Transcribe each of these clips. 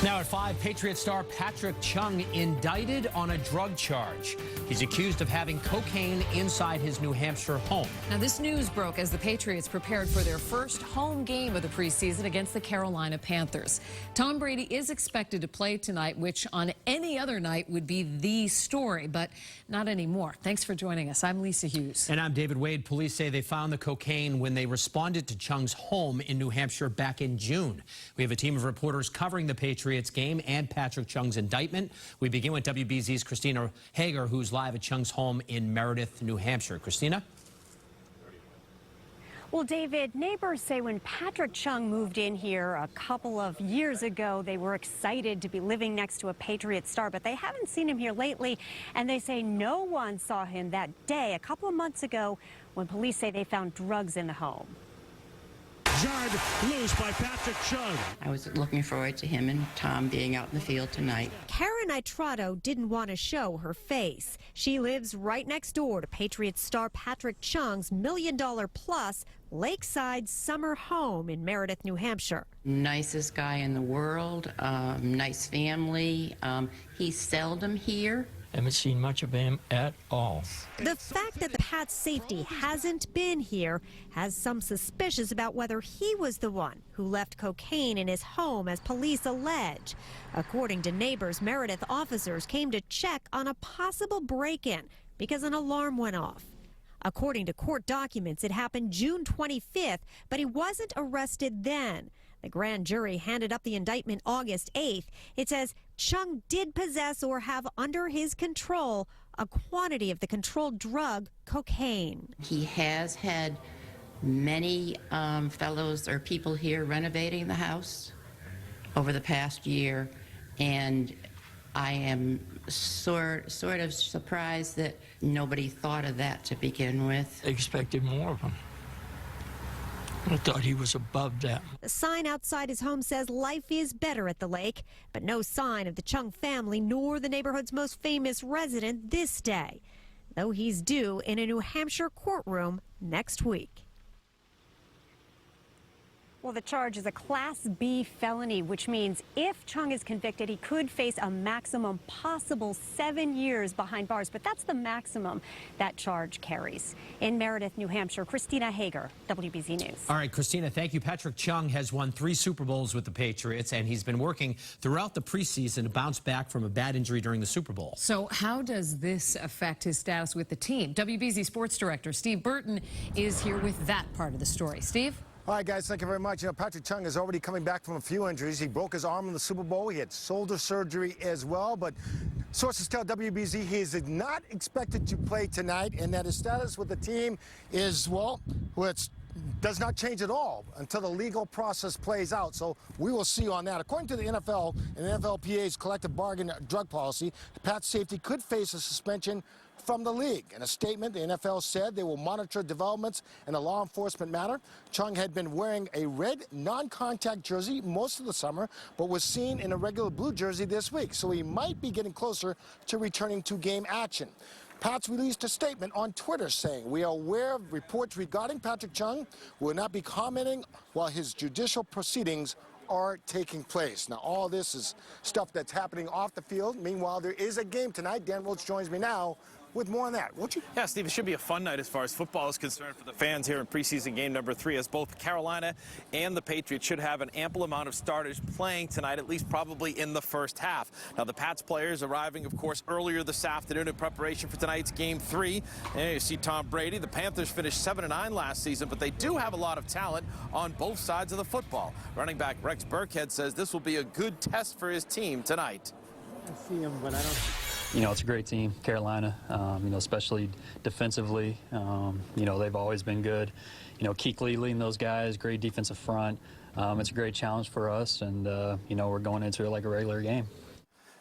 Now at 5, Patriots star Patrick Chung indicted on a drug charge. He's accused of having cocaine inside his New Hampshire home. Now this news broke as the Patriots prepared for their first home game of the preseason against the Carolina Panthers. Tom Brady is expected to play tonight, which on any other night would be the story, but not anymore. Thanks for joining us. I'm Lisa Hughes. And I'm David Wade. Police say they found the cocaine when they responded to Chung's home in New Hampshire back in June. We have a team of reporters covering the Patriots game and Patrick Chung's indictment. We begin with WBZ's Christina Hager, who's live at Chung's home in Meredith, New Hampshire. Christina? Well, David, neighbors say when Patrick Chung moved in here a couple of years ago, they were excited to be living next to a Patriots star, but they haven't seen him here lately, and they say no one saw him that day a couple of months ago when police say they found drugs in the home. Jarred loose by Patrick Chung. I was looking forward to him and Tom being out in the field tonight. Karen Itrato didn't want to show her face. She lives right next door to Patriots star Patrick Chung's $1 million-plus lakeside summer home in Meredith, New Hampshire. Nicest guy in the world, nice family. He's seldom here. Haven't seen much of him at all. The fact that the Pats' safety hasn't been here has some suspicions about whether he was the one who left cocaine in his home, as police allege. According to neighbors, Meredith officers came to check on a possible break-in because an alarm went off. According to court documents, it happened June 25th, but he wasn't arrested then. The grand jury handed up the indictment August 8th. It says Chung did possess or have under his control a quantity of the controlled drug cocaine. He has had many fellows or people here renovating the house over the past year, and I am sort of surprised that nobody thought of that to begin with. They expected more of him. I thought he was above that. The sign outside his home says life is better at the lake, but no sign of the Chung family nor the neighborhood's most famous resident this day, though he's due in a New Hampshire courtroom next week. Well, the charge is a Class B felony, which means if Chung is convicted, he could face a maximum possible 7 years behind bars. But that's the maximum that charge carries. In Meredith, New Hampshire, Christina Hager, WBZ News. All right, Christina, thank you. Patrick Chung has won 3 Super Bowls with the Patriots, and he's been working throughout the preseason to bounce back from a bad injury during the Super Bowl. So how does this affect his status with the team? WBZ Sports Director Steve Burton is here with that part of the story. Steve? All right, guys, thank you very much. You know, Patrick Chung is already coming back from a few injuries. He broke his arm in the Super Bowl. He had shoulder surgery as well. But sources tell WBZ he is not expected to play tonight, and that his status with the team is, well, it does not change at all until the legal process plays out. So we will see on that. According to the NFL and the NFLPA's collective bargain drug policy, the Pats' safety could face a suspension from the league. In a statement, the NFL said they will monitor developments in a law enforcement matter. Chung had been wearing a red non-contact jersey most of the summer, but was seen in a regular blue jersey this week, so he might be getting closer to returning to game action. Pats released a statement on Twitter saying, "We are aware of reports regarding Patrick Chung. We will not be commenting while his judicial proceedings are taking place." Now, all this is stuff that's happening off the field. Meanwhile, there is a game tonight. Dan Wilkes joins me now with more on that, won't you? Yeah, Steve, it should be a fun night as far as football is concerned for the fans here in preseason game number 3, as both Carolina and the Patriots should have an ample amount of starters playing tonight, at least probably in the first half. Now, the Pats players arriving, of course, earlier this afternoon in preparation for tonight's game 3. And you see Tom Brady. The Panthers finished 7-9 last season, but they do have a lot of talent on both sides of the football. Running back Rex Burkhead says this will be a good test for his team tonight. I see him, but I don't. You know, it's a great team, Carolina, you know, especially defensively. You know, they've always been good. You know, Kuechly leading those guys, great defensive front. It's a great challenge for us, and, you know, we're going into it like a regular game.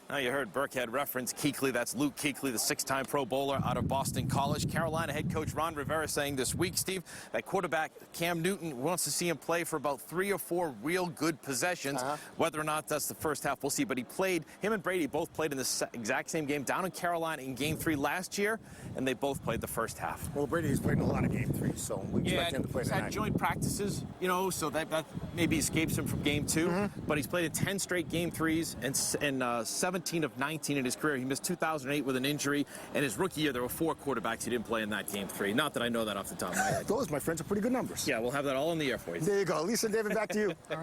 Now you heard Burkhead reference Kuechly. That's Luke Kuechly, the 6-time Pro Bowler out of Boston College. Carolina head coach Ron Rivera saying this week, Steve, that quarterback Cam Newton wants to see him play for about 3 or 4 real good possessions. Whether or not that's the first half, we'll see. But him and Brady both played in the exact same game down in Carolina in Game 3 last year, and they both played the first half. Well, Brady's played in a lot of Game 3, so we expect him to play tonight. Had joint practices, you know, so that maybe escapes him from game 2, but he's played in 10 straight game 3s and 17 of 19 in his career. He missed 2008 with an injury, and his rookie year there were 4 quarterbacks who didn't play in that game 3. Not that I know that off the top of my head. Those, my friends, are pretty good numbers. Yeah, we'll have that all in the air for you. There you go. Lisa and David, back to you. All right.